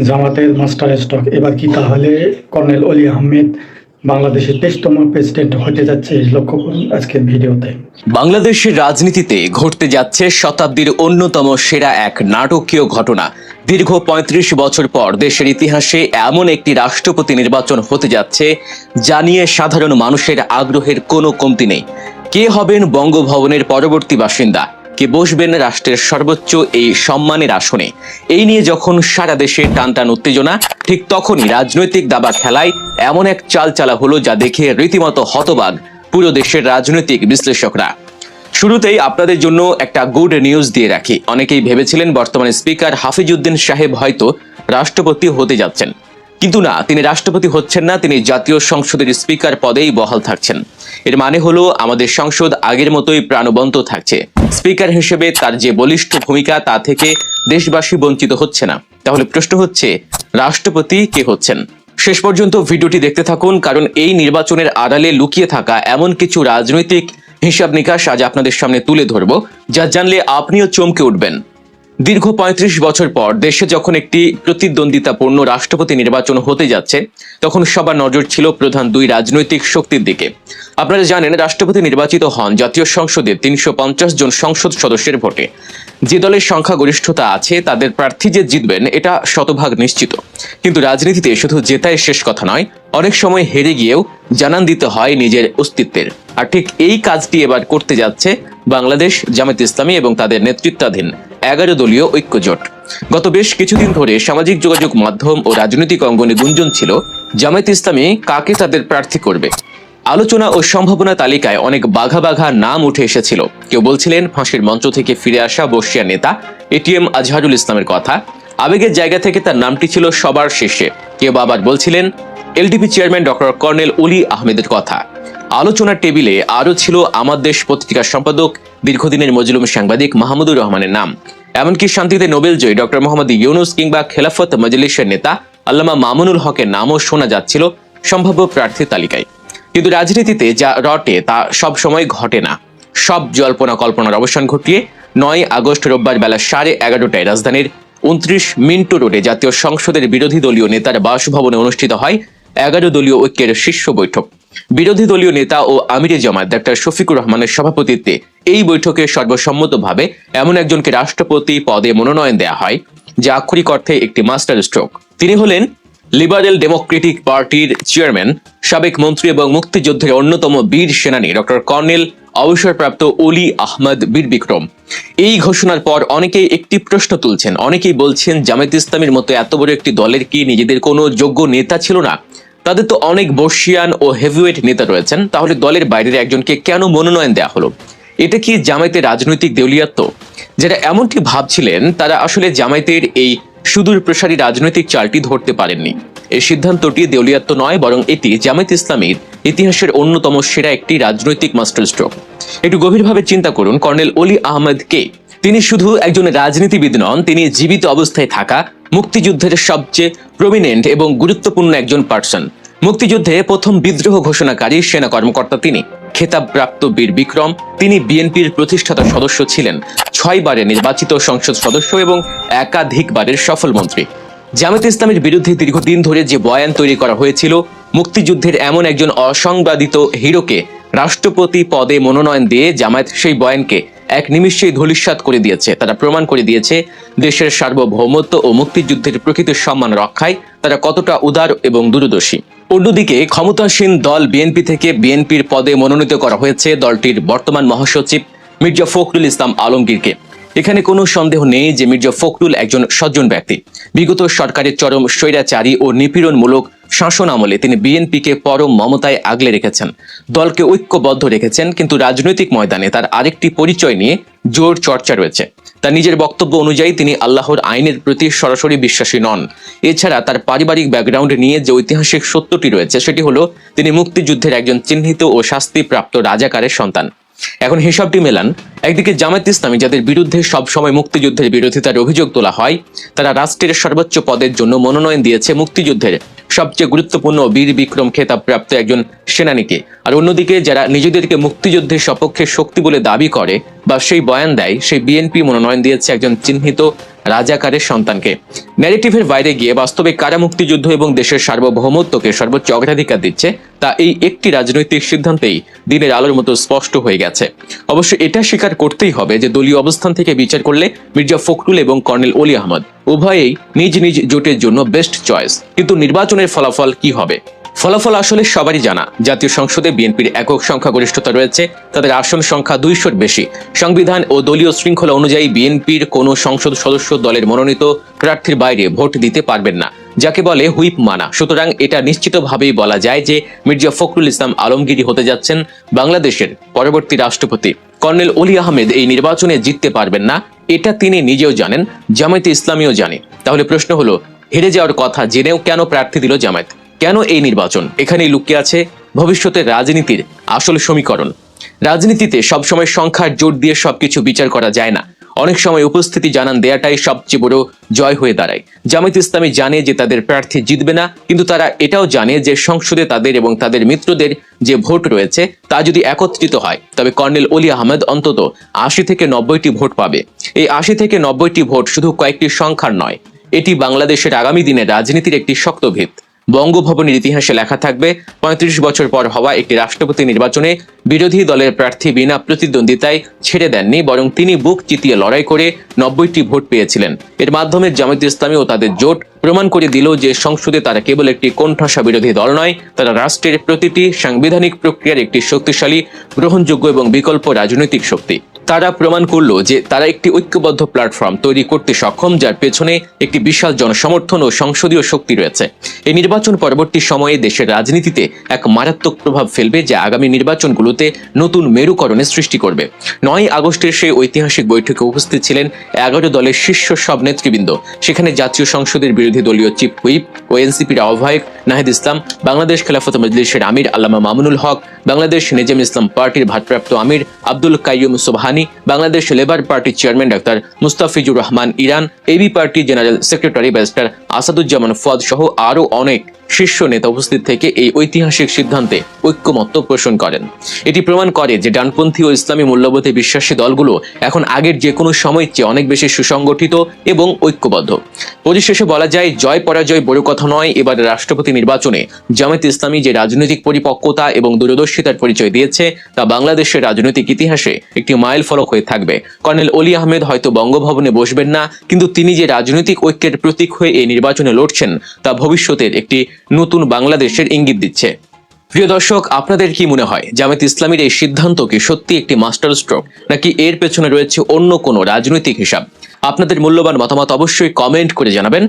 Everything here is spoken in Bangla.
জামাতের মাস্টার স্ট্রোক। এবার কি তাহলে কর্নেল অলি আহমেদ বাংলাদেশের ২৩তম প্রেসিডেন্ট হতে যাচ্ছে? লক্ষ্য করুন আজকের ভিডিওতে। বাংলাদেশের রাজনীতিতে ঘটতে যাচ্ছে শতাব্দীর অন্যতম সেরা এক নাটকীয় ঘটনা। দীর্ঘ ৩৫ বছর পর দেশের ইতিহাসে এমন একটি রাষ্ট্রপতি নির্বাচন হতে যাচ্ছে যা নিয়ে সাধারণ মানুষের আগ্রহের কোনো কমতি নেই। কে হবেন বঙ্গভবনের পরবর্তী বাসিন্দা, কে বসবেন রাষ্ট্রের সর্বোচ্চ এই সম্মানের আসনে, এই নিয়ে যখন সারা দেশে টানটান উত্তেজনা, ঠিক তখনই রাজনৈতিক দাবা খেলায় এমন এক চাল চালা হলো যা দেখে রীতিমতো হতবাক পুরো দেশের রাজনৈতিক বিশ্লেষকরা। শুরুতেই আপনাদের জন্য একটা গুড নিউজ দিয়ে রাখি। অনেকেই ভেবেছিলেন বর্তমানে স্পিকার হাফিজউদ্দিন সাহেব হয়তো রাষ্ট্রপতি হতে যাচ্ছেন, কিন্তু না, তিনি রাষ্ট্রপতি হচ্ছেন না, তিনি জাতীয় সংসদের স্পিকার পদেই বহাল থাকছেন। এর মানে হলো আমাদের সংসদ আগের মতোই প্রাণবন্ত থাকছে। স্পিকার হিসেবে তার যে বলিষ্ঠ ভূমিকা তা থেকে দেশবাসী বঞ্চিত হচ্ছে না। তাহলে প্রশ্ন হচ্ছে, রাষ্ট্রপতি কে হচ্ছেন? শেষ পর্যন্ত ভিডিওটি দেখতে থাকুন, কারণ এই নির্বাচনের আড়ালে লুকিয়ে থাকা এমন কিছু রাজনৈতিক হিসাব নিকাশ আজ আপনাদের সামনে তুলে ধরব, যা জানলে আপনিও চমকে উঠবেন। দীর্ঘ ৩৫ বছর পর দেশে যখন একটি প্রতিদ্বন্দ্বিতাপূর্ণ রাষ্ট্রপতি নির্বাচন হতে যাচ্ছে, তখন সবার নজর ছিল প্রধান দুই রাজনৈতিক শক্তির দিকে। আপনারা জানেন, রাষ্ট্রপতি নির্বাচিত হন জাতীয় সংসদে ৩৫০ জন সংসদ সদস্যের ভোটে। যে দলের সংখ্যাগরিষ্ঠতা আছে তাদের প্রার্থী যে জিতবেন এটা শতভাগ নিশ্চিত। কিন্তু রাজনীতিতে শুধু জেতাই শেষ কথা নয়, অনেক সময় হেরে গিয়েও জানান দিতে হয় নিজের অস্তিত্বের। আর ঠিক এই কাজটি এবার করতে যাচ্ছে বাংলাদেশ জামায়াত ইসলামী এবং তাদের নেতৃত্বাধীন 11 দলীয় ঐক্যজোট। গত বেশ কিছুদিন ধরে সামাজিক যোগাযোগ মাধ্যম ও রাজনৈতিক অঙ্গনে গুঞ্জন ছিল জামায়াত ইসলামী কাকে তাদের প্রার্থী করবে। আলোচনা ও সম্ভাবনা তালিকায় অনেক বাঘা বাঘা নাম উঠে এসেছিল। কেউ বলছিলেন ফাঁসির মঞ্চ থেকে ফিরে আসা বর্ষিয়া নেতা এটিএম আজহারুল ইসলামের কথা, আবেগের জায়গা থেকে তার নামটি ছিল সবার শেষে। কেউ আবার বলছিলেন এলডিপি চেয়ারম্যান ডক্টর কর্নেল অলি আহমেদের কথা। আলোচনার টেবিলে আরও ছিল আমার দেশ পত্রিকার সম্পাদক দীর্ঘদিনের মজলুম সাংবাদিক মাহমুদুর রহমানের নাম। এমনকি শান্তিতে নোবেলজয়ী ডক্টর মোহাম্মদ ইউনুস কিংবা খেলাফত মজলিসের নেতা আল্লামা মামুনুল হকের নামও শোনা যাচ্ছিল সম্ভাব্য প্রার্থীর তালিকায়। কিন্তু রাজনীতিতে যা রটে তা সব সময় ঘটে না। সব জল্পনা কল্পনার অবসান ঘটিয়ে 9 আগস্ট রোববার বেলা 11:30টায় রাজধানীর 29 মিন্টো রোডে জাতীয় সংসদের বিরোধী দলীয় নেতার বাসভবনে অনুষ্ঠিত হয় 11 দলীয় ঐক্যের শীর্ষ বৈঠক। বিরোধী দলীয় নেতা ও আমিরে জামায়াত ডাক্তার শফিকুর রহমানের সভাপতিত্বে এই বৈঠকে সর্বসম্মতভাবে এমন একজনকে রাষ্ট্রপতি পদে মনোনয়ন দেয়া হয় যা আক্ষরিক অর্থে একটি মাস্টার স্ট্রোক। তিনি হলেন লিবারেল ডেমোক্রেটিক পার্টির চেয়ারম্যান, সাবেক মন্ত্রী এবং মুক্তিযুদ্ধের অন্যতম বীর সেনানী ডক্টর কর্নেল অবসরপ্রাপ্ত অলি আহমদ বীর বিক্রম। এই ঘোষণার পর অনেকেই একটি প্রশ্ন তুলছেন। অনেকেই বলছেন, জামায়াত ইসলামীর মতো এত বড় একটি দলের কি নিজেদের কোনো যোগ্য নেতা ছিল না? তাদের তো অনেক বর্ষিয়ান ও হেভিওয়েট নেতা রয়েছেন, তাহলে দলের বাইরের একজনকে কেন মনোনয়ন দেওয়া হলো? এটা কি জামায়াতের রাজনৈতিক দেউলিয়াত্ব? যারা এমনটি ভাবছিলেন তারা আসলে জামায়াতের এই সুদূর প্রসারী রাজনৈতিক চালটি ধরতে পারেননি। এই সিদ্ধান্তটি দেউলিয়াত্ব নয়, বরং এটি জামায়াত ইসলামীর ইতিহাসের অন্যতম সেরা একটি রাজনৈতিক মাস্টার স্ট্রোক। একটু গভীরভাবে চিন্তা করুন, কর্নেল অলি আহমেদ কে? তিনি শুধু একজন রাজনীতিবিদ নন, তিনি জীবিত অবস্থায় থাকা মুক্তিযুদ্ধের সবচেয়ে প্রমিনেন্ট এবং গুরুত্বপূর্ণ একজন পার্সন। মুক্তিযুদ্ধে প্রথম বিদ্রোহ ঘোষণাকারী সেনা কর্মকর্তা তিনি। খেতাবপ্রাপ্ত বীর বিক্রম। তিনি বিএনপির প্রতিষ্ঠাতা সদস্য ছিলেন, 6 বারের নির্বাচিত সংসদ সদস্য এবং একাধিকবারের সফল মন্ত্রী। জামায়াত ইসলামের বিরুদ্ধে দীর্ঘদিন ধরে যে বয়ান তৈরি করা হয়েছিল, মুক্তিযুদ্ধের এমন একজন অসংবাদিত হিরোকে রাষ্ট্রপতি পদে মনোনয়ন দিয়ে জামায়াত সেই বয়ানকে এক নিমিষেই ধূলিসাৎ করে দিয়েছে। তারা প্রমাণ করে দিয়েছে দেশের সার্বভৌমত্ব ও মুক্তিযুদ্ধের প্রকৃত সম্মান রক্ষায় তারা কতটা উদার এবং দূরদর্শী। অন্যদিকে ক্ষমতাসীন দল বিএনপি থেকে বিএনপির পদে মনোনীত করা হয়েছে দলটির বর্তমান মহাসচিব মির্জা ফখরুল ইসলাম আলমগীরকে। এখানে কোনো সন্দেহ নেই যে মির্জা ফখরুল একজন সজ্জন ব্যক্তি। বিগত সরকারের চরম স্বৈরাচারী ও নিপীড়নমূলক শাসন আমলে তিনি বিএনপিকে পরম মমতায় আগলে রেখেছেন, দলকে ঐক্যবদ্ধ রেখেছেন। কিন্তু রাজনৈতিক ময়দানে তার আরেকটি পরিচয় নিয়ে জোর চর্চা রয়েছে। তার নিজের বক্তব্য অনুযায়ী তিনি আল্লাহর আইনের প্রতি সরাসরি বিশ্বাসী নন। এছাড়া তার পারিবারিক ব্যাকগ্রাউন্ড নিয়ে যে ঐতিহাসিক সত্যটি রয়েছে সেটি হলো তিনি মুক্তিযুদ্ধের একজন চিহ্নিত ও শাস্তিপ্রাপ্ত রাজাকারের সন্তান। এখন হিসাবটি মেলান, একদিকে জামায়াত ইসলামী, যাদের বিরুদ্ধে সবসময় মুক্তিযুদ্ধের বিরোধিতার অভিযোগ তোলা হয়, তারা রাষ্ট্রের সর্বোচ্চ পদের জন্য মনোনয়ন দিয়েছে মুক্তিযুদ্ধের সবচেয়ে গুরুত্বপূর্ণ বীর বিক্রম খেতাবপ্রাপ্ত একজন সেনানীকে। আর অন্যদিকে যারা নিজেদেরকে মুক্তিযুদ্ধের সপক্ষে শক্তি বলে দাবি করে বা সেই বয়ান দেয়, সেই বিএনপি মনোনয়ন দিয়েছে একজন চিহ্নিত রাজাকারের সন্তানকে। ন্যারেটিভের বাইরে গিয়ে বাস্তবে কারা মুক্তিযুদ্ধ এবং দেশের সার্বভৌমত্বকে সর্বোচ্চ অগ্রাধিকার দিচ্ছে, তা এই একটি রাজনৈতিক সিদ্ধান্তেই দিনের আলোর মতো স্পষ্ট হয়ে গেছে। অবশ্য এটা স্বীকার করতেই হবে যে দলীয় অবস্থান থেকে বিচার করলে মির্জা ফখরুল এবং কর্নেল অলি আহমদ উভয়েই নিজ নিজ জোটের জন্য বেস্ট চয়েস। কিন্তু নির্বাচনের ফলাফল কি হবে? ফলাফল আসলে সবারই জানা। জাতীয় সংসদে বিএনপির একক সংখ্যাগরিষ্ঠতা রয়েছে, তাদের আসন সংখ্যা 200-র বেশি। সংবিধান ও দলীয় শৃঙ্খলা অনুযায়ী বিএনপির কোনো সংসদ সদস্য দলের মনোনীত প্রার্থীর বাইরে ভোট দিতে পারবেন না, যাকে বলে হুইপ মানা। সুতরাং এটা নিশ্চিতভাবেই বলা যায় যে মির্জা ফখরুল ইসলাম আলমগীরই হতে যাচ্ছেন বাংলাদেশের পরবর্তী রাষ্ট্রপতি। কর্নেল অলি আহমেদ এই নির্বাচনে জিততে পারবেন না, এটা তিনি নিজেও জানেন, জামায়াতে ইসলামীও জানে। তাহলে প্রশ্ন হলো, হেরে যাওয়ার কথা জেনেও কেন প্রার্থী দিল জামায়াত? কেন এই নির্বাচন? এখানেই লুকিয়ে আছে ভবিষ্যতের রাজনীতির আসল সমীকরণ। রাজনীতিতে সবসময় সংখ্যার জোর দিয়ে সবকিছু বিচার করা যায় না। অনেক সময় উপস্থিতি জানান দেয়াটাই সবচেয়ে বড় জয় হয়ে দাঁড়ায়। জামায়াত ইসলামী জানে যে তাদের প্রার্থী জিতবে না, কিন্তু তারা এটাও জানে যে সংসদে তাদের এবং তাদের মিত্রদের যে ভোট রয়েছে তা যদি একত্রিত হয়, তবে কর্নেল অলি আহমেদ অন্তত 80 থেকে 90টি ভোট পাবে। এই 80 থেকে 90টি ভোট শুধু কয়েকটি সংখ্যার নয়, এটি বাংলাদেশের আগামী দিনের রাজনীতির একটি শক্ত ভিত। বঙ্গভবনের ইতিহাসে লেখা থাকবে, 35 বছর পর হওয়া একটি রাষ্ট্রপতি নির্বাচনে বিরোধী দলের প্রার্থী বিনা প্রতিদ্বন্দ্বিতায় ছেড়ে দেননি, বরং তিনি বুক চিতিয়ে লড়াই করে 90টি ভোট পেয়েছিলেন। এর মাধ্যমে জামায়াত ইসলামী ও তাদের জোট প্রমাণ করে দিল যে সংসদে তারা কেবল একটি কোণঠাসা বিরোধী দল নয়, তারা রাষ্ট্রের প্রতিটি সাংবিধানিক প্রক্রিয়ার একটি শক্তিশালী, গ্রহণযোগ্য এবং বিকল্প রাজনৈতিক শক্তি। তারা প্রমাণ করলো যে তারা একটি ঐক্যবদ্ধ প্ল্যাটফর্ম তৈরি করতে সক্ষম, যার পেছনে একটি বিশাল জনসমর্থন ও সংসদীয় শক্তি রয়েছে। এই নির্বাচন পরবর্তী সময়ে দেশের রাজনীতিতে এক মারাত্মক প্রভাব ফেলবে, যা আগামী নির্বাচনগুলোতে নতুন মেরুকরণের সৃষ্টি করবে। 9 আগস্টের সেই ঐতিহাসিক বৈঠকে উপস্থিত ছিলেন 11 দলের শীর্ষ সব নেতৃবৃন্দ। সেখানে জাতীয় সংসদের বিরোধী দলীয় চিফ হুইপ ও এনসিপির আহ্বায়ক নাহিদ ইসলাম, বাংলাদেশ খেলাফত মজলিসের আমির আল্লামা মামুনুল হক, বাংলাদেশ নেজাম ইসলাম পার্টির ভারপ্রাপ্ত আমির আব্দুল কাইয়ুম সুবহানি, বাংলাদেশ লেবার পার্টির চেয়ারম্যান ডাক্তার মুস্তাফিজুর রহমান ইরান, এবি পার্টির general secretary barrister Asaduzzaman Fuad সহ আরও অনেক শীর্ষ নেতা উপস্থিত থেকে এই ঐতিহাসিক সিদ্ধান্তে ঐক্যমত্য পোষণ করেন। এটি প্রমাণ করে যে ডানপন্থী ও ইসলামী মূল্যবোধে বিশ্বাসী দলগুলো এখন আগের যে কোনো সময়ের চেয়ে অনেক বেশি সুসংগঠিত এবং ঐক্যবদ্ধ। পরিশেষে বলা যায়, জয় পরাজয় বড় কথা নয়। এবার রাষ্ট্রপতি নির্বাচনে জামায়াত ইসলামী যে রাজনৈতিক পরিপক্কতা এবং দূরদর্শিতার পরিচয় দিয়েছে, তা বাংলাদেশের রাজনৈতিক ইতিহাসে একটি মাইল ফলক হয়ে থাকবে। কর্নেল অলি আহমেদ হয়তো বঙ্গভবনে বসবেন না, কিন্তু তিনি যে রাজনৈতিক ঐক্যের প্রতীক হয়ে এই নির্বাচনে লড়ছেন, তা ভবিষ্যতের একটি নতুন বাংলাদেশের ইঙ্গিত দিচ্ছে। প্রিয় দর্শক, আপনাদের কি মনে হয়, জামায়াত ইসলামীর এই সিদ্ধান্ত কি সত্যি একটি মাস্টার স্ট্রোক, নাকি এর পেছনে রয়েছে অন্য কোনো রাজনৈতিক হিসাব? আপনাদের মূল্যবান মতামত অবশ্যই কমেন্ট করে জানাবেন।